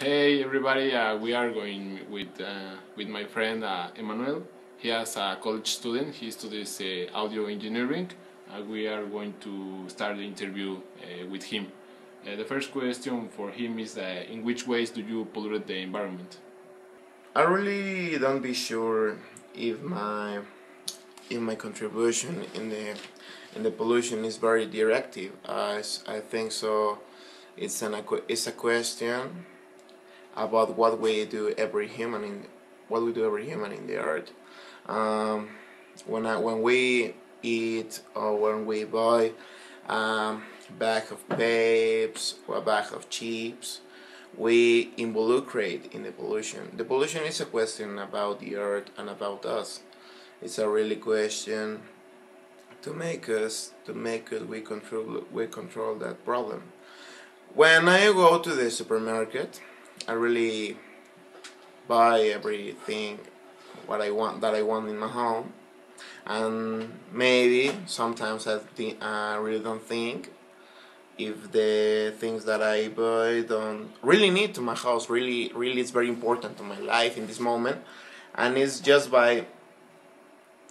Hey everybody, we are going with my friend Emmanuel. He is a college student. He studies audio engineering. We are going to start the interview with him. The first question for him is in which ways do you pollute the environment? I really don't be sure if my contribution in the pollution is very directive. I think so. It's a question about what we do every human in the earth. Um, when we eat or when we buy a bag of papes or a bag of chips, we involucrate in the pollution. The pollution is a question about the earth and about us. It's a really question to make us we control that problem. When I go to the supermarket, I really buy everything what I want in my home, and maybe sometimes I really don't think if the things that I buy don't really need to my house. Really, it's very important to my life in this moment, and it's just by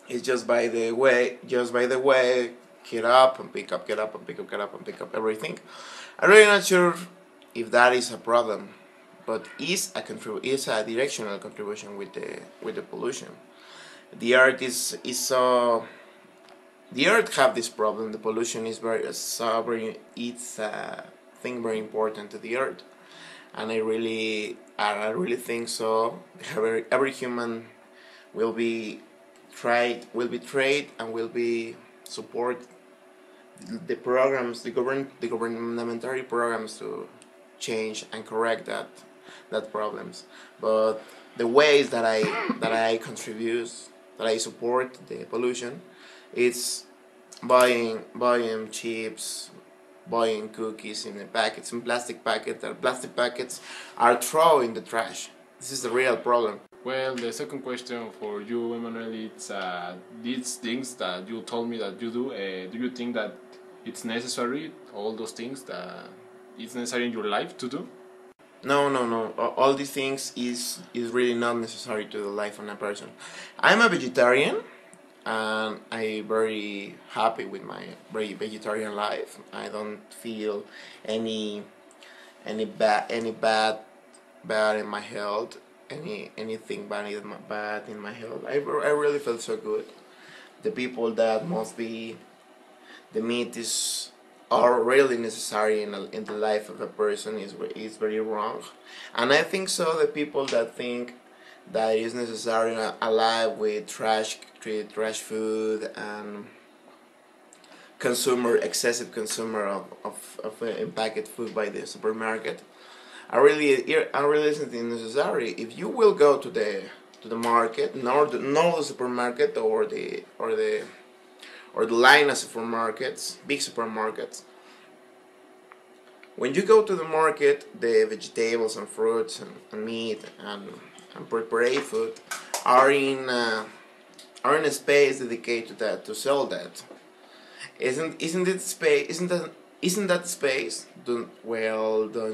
the way, get up and pick up, get up and pick up, get up and pick up everything. I'm really not sure if that is a problem, but is a directional contribution with the pollution. The earth is so the earth have this problem. The pollution is it's a thing very important to the earth, and I really think so. Every human will be tried and will be support the programs, the governmental programs to change and correct that problems. But the ways that I contribute, that I support the pollution, it's buying chips, buying cookies in the packets, in plastic packets. That plastic packets are thrown in the trash. This is the real problem. Well, the second question for you, Emmanuel, it's these things that you told me that you do you think that it's necessary, all those things that it's necessary in your life to do? No, no, no. All these things is really not necessary to the life of a person. I'm a vegetarian, and I'm very happy with my very vegetarian life. I don't feel any any bad in my health, anything bad in my health. I really feel so good. The people that must be the meat is are really necessary in the life of a person is very wrong, and I think so. The people that think that is necessary alive with trash food and excessive consumer of packet food by the supermarket. I really think it's necessary. If you will go to the market, not the supermarket or the line of supermarkets, big supermarkets. When you go to the market, the vegetables and fruits and meat and prepared food are in a space dedicated to that, to sell that. Isn't it space? Isn't that space? Don't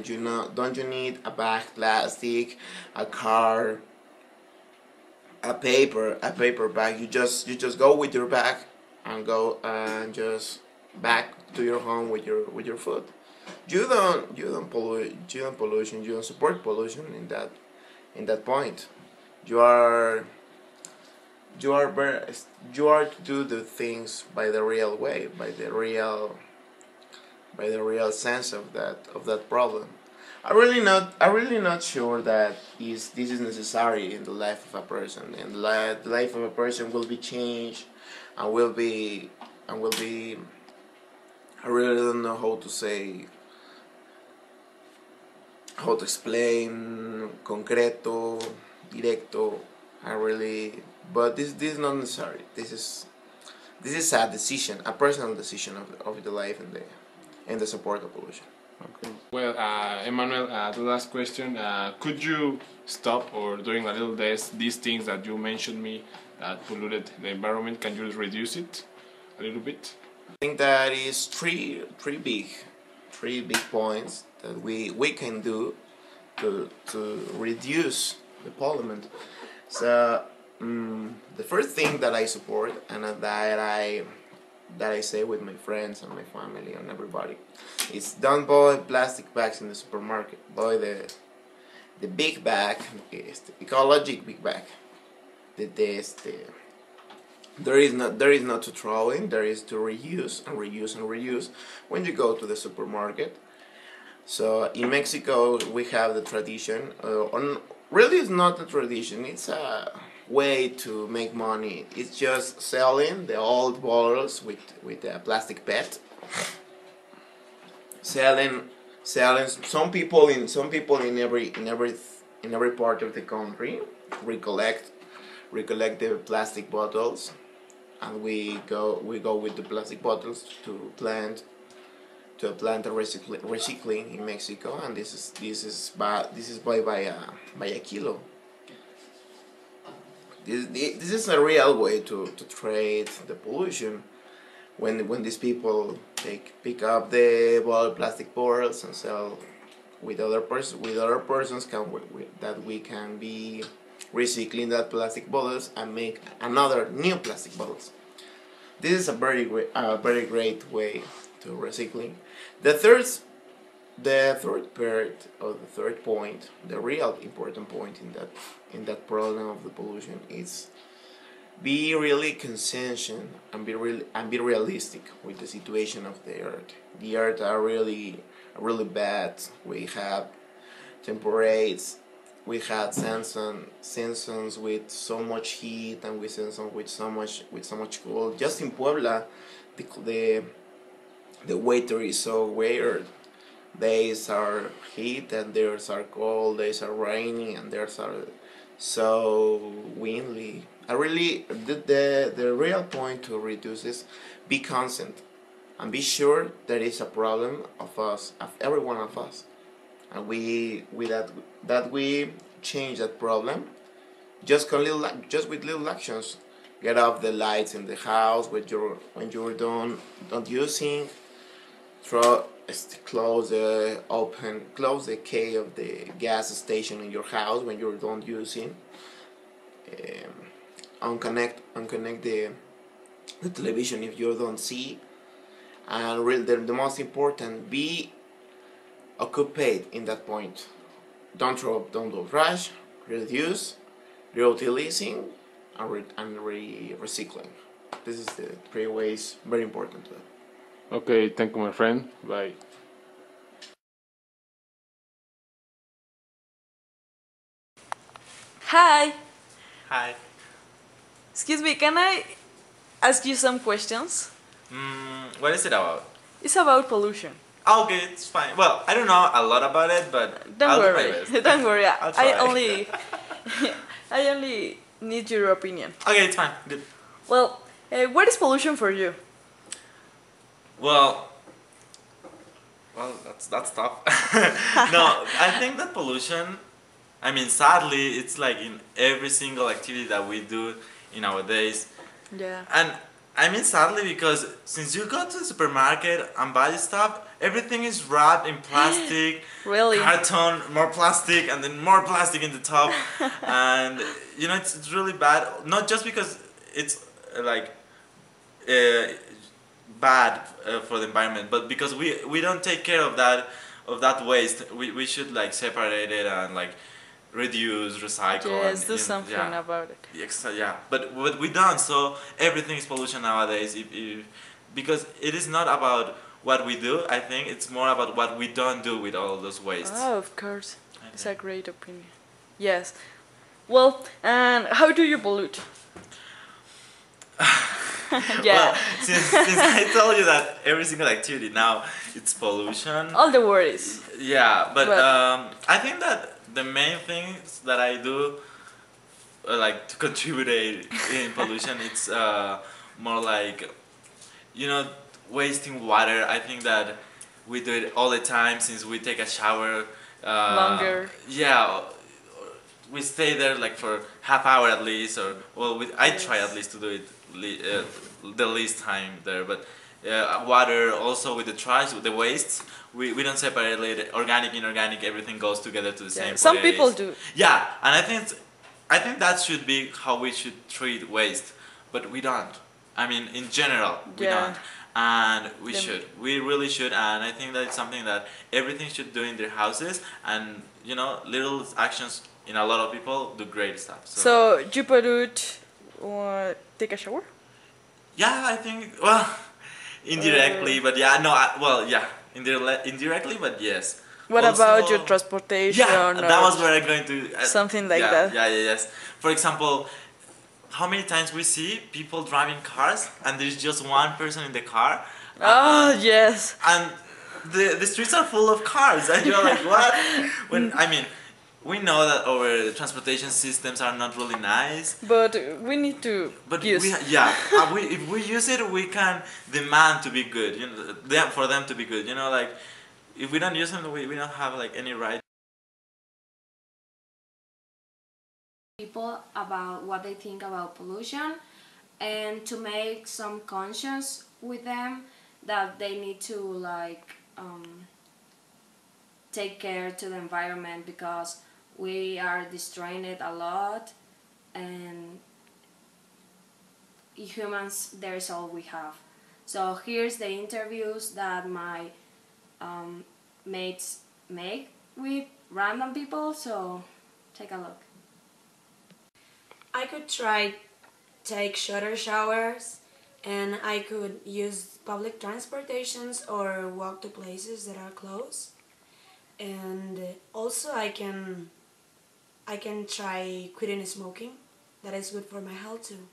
you know? Don't you need a bag, plastic, a car, a paper bag? You just go with your bag and go and just back to your home with your food. You don't support pollution in that point. You are you are very, you are to do the things by the real way, by the real sense of that problem. I really not sure that this is necessary in the life of a person. And the life of a person will be changed, and will be. I really don't know how to explain concreto, directo. But this is not necessary. This is a decision, a personal decision of the life and the support of pollution. Okay. Well, Emmanuel, the last question: could you stop or doing a little these things that you mentioned me that polluted the environment? Can you reduce it a little bit? I think that is three big points that we can do to reduce the pollution. So the first thing that I support and that I say with my friends and my family and everybody is don't buy plastic bags in the supermarket. Buy the big bag, the ecologic big bag. There is not to throw in. There is to reuse and reuse and reuse when you go to the supermarket. So in Mexico we have the tradition. Really, it's not a tradition. It's a way to make money. It's just selling the old bottles with a plastic pet. Selling. Some people in every part of the country recollect the plastic bottles, and we go with the plastic bottles to a plant of recycling in Mexico, and this is by a kilo. This is a real way to trade the pollution. When these people pick up the plastic bottles and sell with other persons that we can be recycling that plastic bottles and make another new plastic bottles. This is a very great way to recycling. The third part or the third point, the real important point in that problem of the pollution is be really conscious and be realistic with the situation of the earth. The earth are really bad. We have temperatures. We had seasons with so much heat and we seasons with so much cold. Just in Puebla, the weather is so weird. Days are heat and days are cold. Days are rainy and days are so windy. I really the real point to reduce is be constant and be sure there is a problem of every one of us, and we change that problem just with little actions. Get off the lights in the house when you're done not using. Close the key of the gas station in your house when you're done using. Unconnect the television if you don't see. And really the most important, be occupied in that point. Don't do rush, reduce, reutilizing, and recycling. This is the 3 ways very important. Okay, thank you, my friend. Bye. Hi. Hi. Excuse me, can I ask you some questions? What is it about? It's about pollution. Okay, it's fine. Well, I don't know a lot about it, but Don't I'll do worry. my best. Don't worry. I'll try. I only need your opinion. Okay, it's fine. Good. Well, what is pollution for you? Well, that's tough. No, I think that pollution, I mean, sadly, it's like in every single activity that we do in our days. Yeah. And I mean, sadly, because since you go to the supermarket and buy stuff, everything is wrapped in plastic, Really? carton, more plastic, and then more plastic in the top. And, you know, it's really bad. Not just because it's like bad for the environment, but because we don't take care of that waste. We should like separate it and like reduce, recycle. Yes, and, do something yeah. about it. Yeah, but we don't. So everything is pollution nowadays. Because it is not about what we do. I think it's more about what we don't do with all those wastes. Oh, of course. It's a great opinion. Yes. Well, and how do you pollute? Yeah. Well, since I told you that every single activity now it's pollution. All the worries. Yeah, but I think that the main things that I do, like to contribute in pollution, it's more like, you know, wasting water. I think that we do it all the time since we take a shower. Longer. Yeah, we stay there like for half hour at least, or well, I try at least to do it the least time there. But water also with the trash, with the wastes, we don't separate it, organic, inorganic. Everything goes together to the same Some place. people do. Yeah, and I think that should be how we should treat waste, but we don't. I mean, in general, we Yeah. don't, and we Them- should. We really should, and I think that it's something that everything should do in their houses, and you know, little actions in a lot of people do great stuff. So you pollute or take a shower? Yeah, I think well, indirectly, but yeah, no, well, yeah, indirectly, but yes. What Also- about your transportation? Yeah, that or was where I'm going to. something like yeah, that. Yes. For example, how many times we see people driving cars and there's just one person in the car, Oh yes. and the streets are full of cars, and you're like, what? When I mean, we know that our transportation systems are not really nice. But we need to But use. if we use it, we can demand to be good. You know, for them to be good. You know, like if we don't use them, we don't have like any right. People about what they think about pollution, and to make some conscious with them that they need to take care to the environment, because we are destroying it a lot, and humans, there's all we have. So here's the interviews that my mates make with random people, so take a look. I could try take shorter showers, and I could use public transportations or walk to places that are close. And also I can try quitting smoking. That is good for my health too.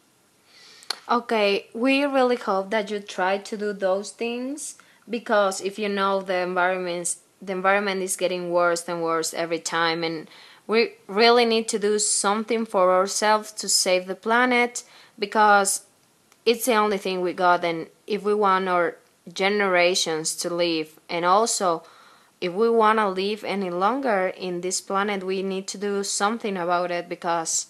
Okay, we really hope that you try to do those things, because if you know the environment is getting worse and worse every time, and we really need to do something for ourselves to save the planet, because it's the only thing we got, and if we want our generations to live, and also if we want to live any longer in this planet, we need to do something about it, because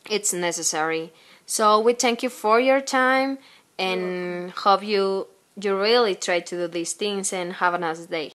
it's necessary. So we thank you for your time, and hope you really try to do these things, and have a nice day.